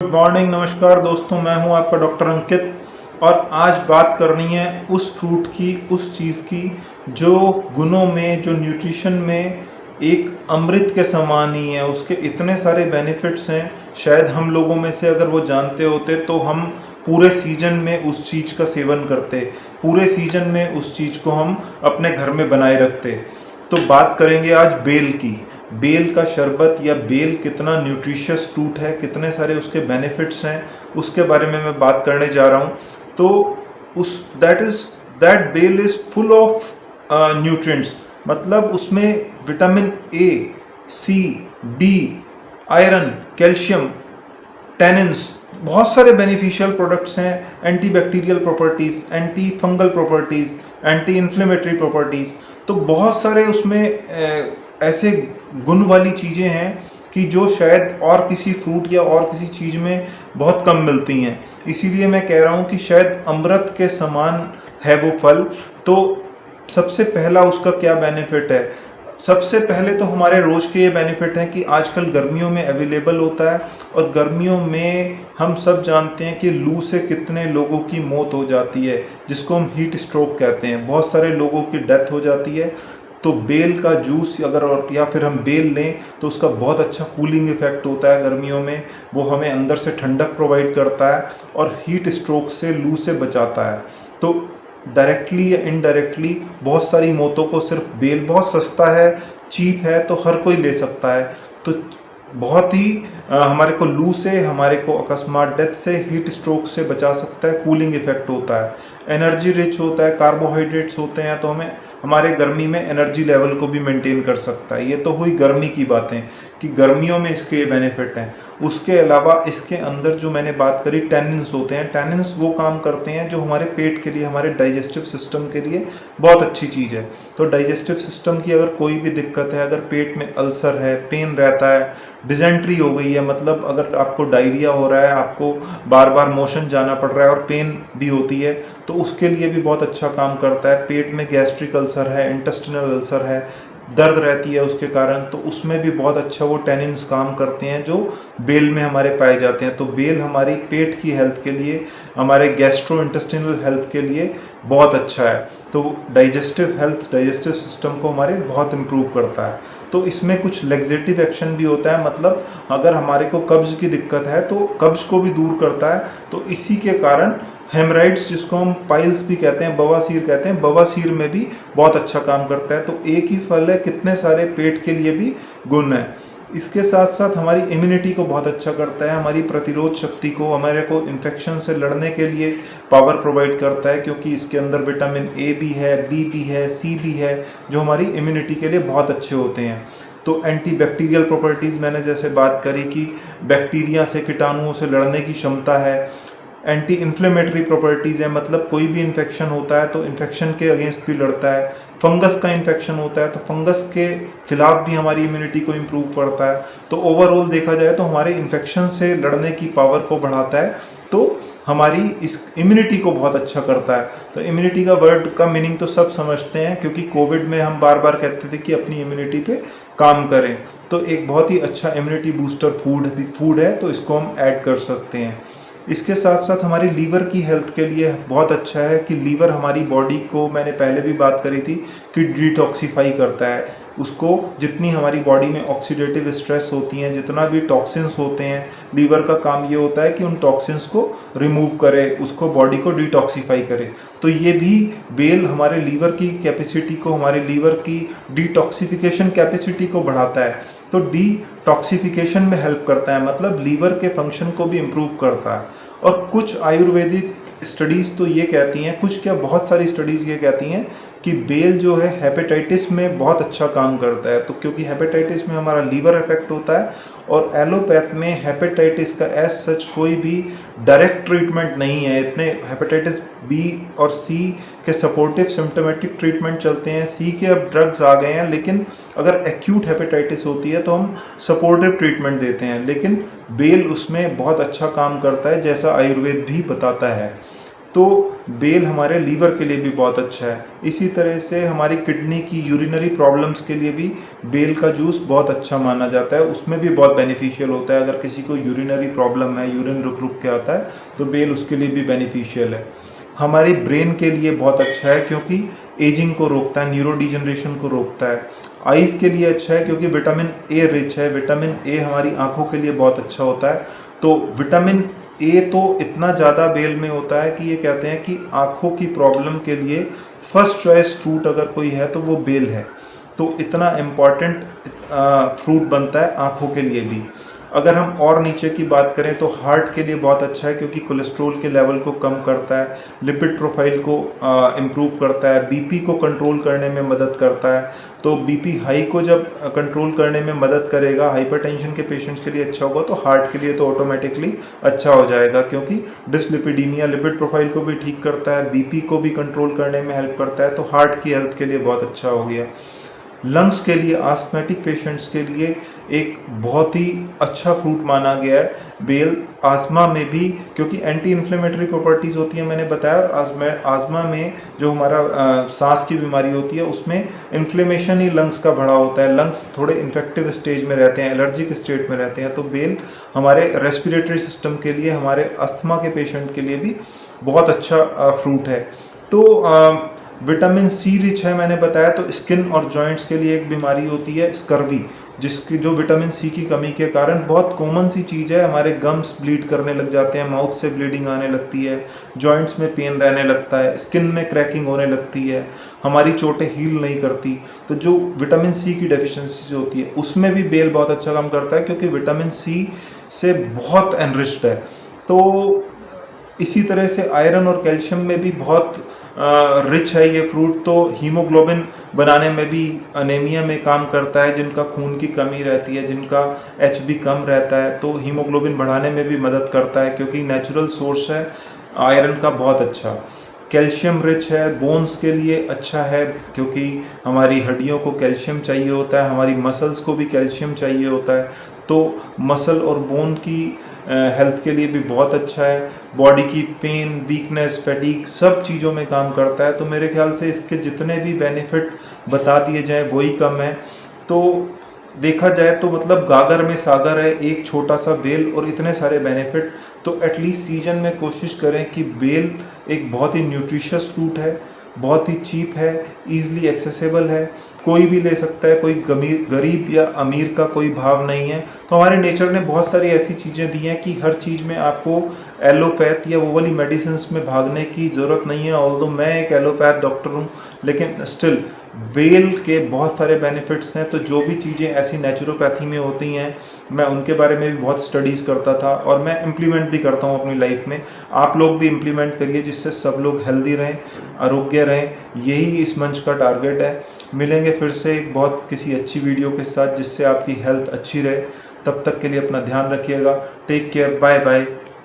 Good morning, नमस्कार दोस्तों। मैं हूं आपका डॉक्टर अंकित और आज बात करनी है उस फ्रूट की, उस चीज़ की जो गुणों में, जो न्यूट्रिशन में एक अमृत के समान ही है। उसके इतने सारे बेनिफिट्स हैं, शायद हम लोगों में से अगर वो जानते होते तो हम पूरे सीजन में उस चीज़ का सेवन करते, पूरे सीजन में उस चीज़ को हम अपने घर में बनाए रखते। तो बात करेंगे आज बेल की। बेल का शरबत या बेल कितना न्यूट्रिशियस फ्रूट है, कितने सारे उसके बेनिफिट्स हैं, उसके बारे में मैं बात करने जा रहा हूँ। तो उस that bael is full of nutrients, मतलब उसमें vitamin A, C, B, iron, calcium, tannins, बहुत सारे बेनिफिशियल प्रोडक्ट्स हैं। Anti bacterial properties, anti fungal properties, anti inflammatory properties, तो बहुत सारे उसमें ऐसे गुण वाली चीज़ें हैं कि जो शायद और किसी फ्रूट या और किसी चीज़ में बहुत कम मिलती हैं। इसीलिए मैं कह रहा हूँ कि शायद अमृत के समान है वो फल। तो सबसे पहला उसका क्या बेनिफिट है? सबसे पहले तो हमारे रोज़ के ये बेनिफिट हैं कि आजकल गर्मियों में अवेलेबल होता है, और गर्मियों में हम सब जानते हैं कि लू से कितने लोगों की मौत हो जाती है, जिसको हम हीट स्ट्रोक कहते हैं। बहुत सारे लोगों की डेथ हो जाती है। तो बेल का जूस अगर और या फिर हम बेल लें तो उसका बहुत अच्छा कूलिंग इफेक्ट होता है गर्मियों में। वो हमें अंदर से ठंडक प्रोवाइड करता है और हीट स्ट्रोक से, लू से बचाता है। तो डायरेक्टली या इनडायरेक्टली बहुत सारी मौतों को सिर्फ बेल, बहुत सस्ता है, चीप है, तो हर कोई ले सकता है। तो बहुत ही हमारे को लू से, हमारे को अकस्मात डेथ से, हीट स्ट्रोक से बचा सकता है। कूलिंग इफेक्ट होता है, एनर्जी रिच होता है, कार्बोहाइड्रेट्स होते हैं, तो हमें हमारे गर्मी में एनर्जी लेवल को भी मेंटेन कर सकता है। ये तो हुई गर्मी की बातें कि गर्मियों में इसके बेनिफिट हैं। उसके अलावा इसके अंदर जो मैंने बात करी, टैनिन्स होते हैं। टैनिन्स वो काम करते हैं जो हमारे पेट के लिए, हमारे डाइजेस्टिव सिस्टम के लिए बहुत अच्छी चीज़ है। तो डाइजेस्टिव सिस्टम की अगर कोई भी दिक्कत है, अगर पेट में अल्सर है, पेन रहता है, डिजेंट्री हो गई है, मतलब अगर आपको डायरिया हो रहा है, आपको बार बार मोशन जाना पड़ रहा है और पेन भी होती है, तो उसके लिए भी बहुत अच्छा काम करता है। पेट में गैस्ट्रिक अल्सर है, इंटेस्टिनल अल्सर है, दर्द रहती है उसके कारण, तो उसमें भी बहुत अच्छा वो टैनिन्स काम करते हैं जो बेल में हमारे पाए जाते हैं। तो बेल हमारी पेट की हेल्थ के लिए, हमारे गैस्ट्रो इंटेस्टिनल हेल्थ के लिए बहुत अच्छा है। तो डाइजेस्टिव हेल्थ, डाइजेस्टिव सिस्टम को हमारे बहुत इम्प्रूव करता है। तो इसमें कुछ लेग्जेटिव एक्शन भी होता है, मतलब अगर हमारे को कब्ज की दिक्कत है तो कब्ज को भी दूर करता है। तो इसी के कारण हेमराइड्स, जिसको हम पाइल्स भी कहते हैं, बवासीर कहते हैं, बवासीर में भी बहुत अच्छा काम करता है। तो एक ही फल है, कितने सारे पेट के लिए भी गुण है। इसके साथ साथ हमारी इम्यूनिटी को बहुत अच्छा करता है, हमारी प्रतिरोध शक्ति को, हमारे को इन्फेक्शन से लड़ने के लिए पावर प्रोवाइड करता है, क्योंकि इसके अंदर विटामिन ए भी है, बी भी है, सी भी है, जो हमारी इम्यूनिटी के लिए बहुत अच्छे होते हैं। तो एंटी बैक्टीरियल प्रॉपर्टीज़, मैंने जैसे बात करी कि बैक्टीरिया से, कीटाणुओं से लड़ने की क्षमता है। एंटी इन्फ्लेमेटरी प्रॉपर्टीज़ है, मतलब कोई भी इन्फेक्शन होता है तो इन्फेक्शन के अगेंस्ट भी लड़ता है। फंगस का इन्फेक्शन होता है तो फंगस के खिलाफ भी हमारी इम्यूनिटी को इम्प्रूव करता है। तो ओवरऑल देखा जाए तो हमारे इन्फेक्शन से लड़ने की पावर को बढ़ाता है, तो हमारी इस इम्यूनिटी को बहुत अच्छा करता है। तो इम्यूनिटी का वर्ड का मीनिंग तो सब समझते हैं, क्योंकि कोविड में हम बार बार कहते थे कि अपनी इम्यूनिटी पे काम करें। तो एक बहुत ही अच्छा इम्यूनिटी बूस्टर फूड है, तो इसको हम ऐड कर सकते हैं। इसके साथ साथ हमारी लीवर की हेल्थ के लिए बहुत अच्छा है कि लीवर हमारी बॉडी को, मैंने पहले भी बात करी थी कि डिटॉक्सिफाई करता है उसको। जितनी हमारी बॉडी में ऑक्सीडेटिव स्ट्रेस होती हैं, जितना भी टॉक्सिन्स होते हैं, लीवर का काम ये होता है कि उन टॉक्सिन्स को रिमूव करे, उसको, बॉडी को डिटॉक्सिफाई करे। तो ये भी बेल हमारे लीवर की कैपेसिटी को, हमारे लीवर की डिटॉक्सिफिकेशन कैपेसिटी को बढ़ाता है। तो डिटॉक्सिफिकेशन में हेल्प करता है, मतलब लीवर के फंक्शन को भी इम्प्रूव करता है। और कुछ आयुर्वेदिक स्टडीज़ तो ये कहती हैं, कुछ क्या, बहुत सारी स्टडीज़ ये कहती हैं कि बेल जो है हेपेटाइटिस में बहुत अच्छा काम करता है। तो क्योंकि हेपेटाइटिस में हमारा लीवर इफेक्ट होता है, और एलोपैथ में हेपेटाइटिस का एज सच कोई भी डायरेक्ट ट्रीटमेंट नहीं है। इतने हेपेटाइटिस बी और सी के सपोर्टिव सिम्टोमेटिक ट्रीटमेंट चलते हैं, सी के अब ड्रग्स आ गए हैं, लेकिन अगर एक्यूट हेपेटाइटिस होती है तो हम सपोर्टिव ट्रीटमेंट देते हैं। लेकिन बेल उसमें बहुत अच्छा काम करता है, जैसा आयुर्वेद भी बताता है। तो बेल हमारे लीवर के लिए भी बहुत अच्छा है। इसी तरह से हमारी किडनी की यूरिनरी प्रॉब्लम्स के लिए भी बेल का जूस बहुत अच्छा माना जाता है, उसमें भी बहुत बेनिफिशियल होता है। अगर किसी को यूरिनरी प्रॉब्लम है, यूरिन रुक रुक के आता है, तो बेल उसके लिए भी बेनिफिशियल है। हमारी ब्रेन के लिए बहुत अच्छा है क्योंकि एजिंग को रोकता है, न्यूरो डिजनरेशन को रोकता है। आइज़ के लिए अच्छा है क्योंकि विटामिन ए रिच है। विटामिन ए हमारी आँखों के लिए बहुत अच्छा होता है। तो विटामिन ए तो इतना ज़्यादा बेल में होता है कि ये कहते हैं कि आँखों की प्रॉब्लम के लिए फर्स्ट चॉइस फ्रूट अगर कोई है तो वो बेल है। तो इतना इम्पॉर्टेंट फ्रूट बनता है आँखों के लिए भी। अगर हम और नीचे की बात करें तो हार्ट के लिए बहुत अच्छा है क्योंकि कोलेस्ट्रॉल के लेवल को कम करता है, लिपिड प्रोफाइल को इम्प्रूव करता है, बीपी को कंट्रोल करने में मदद करता है। तो बीपी हाई को जब कंट्रोल करने में मदद करेगा, हाइपरटेंशन के पेशेंट्स के लिए अच्छा होगा, तो हार्ट के लिए तो ऑटोमेटिकली अच्छा हो जाएगा क्योंकि डिसलिपिडीमिया लिपिड प्रोफाइल को भी ठीक करता है, बीपी को भी कंट्रोल करने में हेल्प करता है। तो हार्ट की हेल्थ के लिए बहुत अच्छा हो गया। लंग्स के लिए, आस्थमेटिक पेशेंट्स के लिए एक बहुत ही अच्छा फ्रूट माना गया है बेल। आस्मा में भी, क्योंकि एंटी इन्फ्लेमेटरी प्रॉपर्टीज़ होती हैं मैंने बताया, और आस्मा में जो हमारा सांस की बीमारी होती है उसमें इन्फ्लेमेशन ही लंग्स का बढ़ा होता है। लंग्स थोड़े इन्फेक्टिव स्टेज में रहते हैं, एलर्जिक स्टेट में रहते हैं। तो बेल हमारे रेस्पिरेटरी सिस्टम के लिए, हमारे अस्थमा के पेशेंट के लिए भी बहुत अच्छा फ्रूट है। तो विटामिन सी रिच है मैंने बताया। तो स्किन और जॉइंट्स के लिए एक बीमारी होती है स्कर्वी, जिसकी जो विटामिन सी की कमी के कारण बहुत कॉमन सी चीज़ है, हमारे गम्स ब्लीड करने लग जाते हैं, माउथ से ब्लीडिंग आने लगती है, जॉइंट्स में पेन रहने लगता है, स्किन में क्रैकिंग होने लगती है, हमारी चोटें हील नहीं करती। तो जो विटामिन सी की डेफिशिएंसी होती है उसमें भी बेल बहुत अच्छा काम करता है क्योंकि विटामिन सी से बहुत एनरिच्ड है। तो इसी तरह से आयरन और कैल्शियम में भी बहुत रिच है ये फ्रूट। तो हीमोग्लोबिन बनाने में भी, अनेमिया में काम करता है, जिनका खून की कमी रहती है, जिनका एचबी कम रहता है, तो हीमोग्लोबिन बढ़ाने में भी मदद करता है क्योंकि नेचुरल सोर्स है आयरन का बहुत अच्छा। कैल्शियम रिच है, बोन्स के लिए अच्छा है क्योंकि हमारी हड्डियों को कैल्शियम चाहिए होता है, हमारी मसल्स को भी कैल्शियम चाहिए होता है। तो मसल और बोन की हेल्थ के लिए भी बहुत अच्छा है। बॉडी की पेन, वीकनेस, फैटीग सब चीज़ों में काम करता है। तो मेरे ख्याल से इसके जितने भी बेनिफिट बता दिए जाएं वही कम है। तो देखा जाए तो मतलब गागर में सागर है, एक छोटा सा बेल और इतने सारे बेनिफिट। तो एटलीस्ट सीजन में कोशिश करें कि बेल एक बहुत ही न्यूट्रिशियस फ्रूट है, बहुत ही चीप है, ईजिली एक्सेसिबल है, कोई भी ले सकता है, कोई गरीब या अमीर का कोई भाव नहीं है। तो हमारे नेचर ने बहुत सारी ऐसी चीज़ें दी हैं कि हर चीज़ में आपको एलोपैथ या वो वाली मेडिसिन में भागने की ज़रूरत नहीं है। ऑल्दो मैं एक एलोपैथ डॉक्टर हूँ, लेकिन स्टिल बेल के बहुत सारे बेनिफिट्स हैं। तो जो भी चीज़ें ऐसी नेचुरोपैथी में होती हैं, मैं उनके बारे में भी बहुत स्टडीज़ करता था और मैं इम्प्लीमेंट भी करता हूँ अपनी लाइफ में। आप लोग भी इम्प्लीमेंट करिए जिससे सब लोग हेल्दी रहें, आरोग्य रहें। यही इस मंच का टारगेट है। मिलेंगे फिर से एक बहुत किसी अच्छी वीडियो के साथ जिससे आपकी हेल्थ अच्छी रहे। तब तक के लिए अपना ध्यान रखिएगा। Take care, bye bye.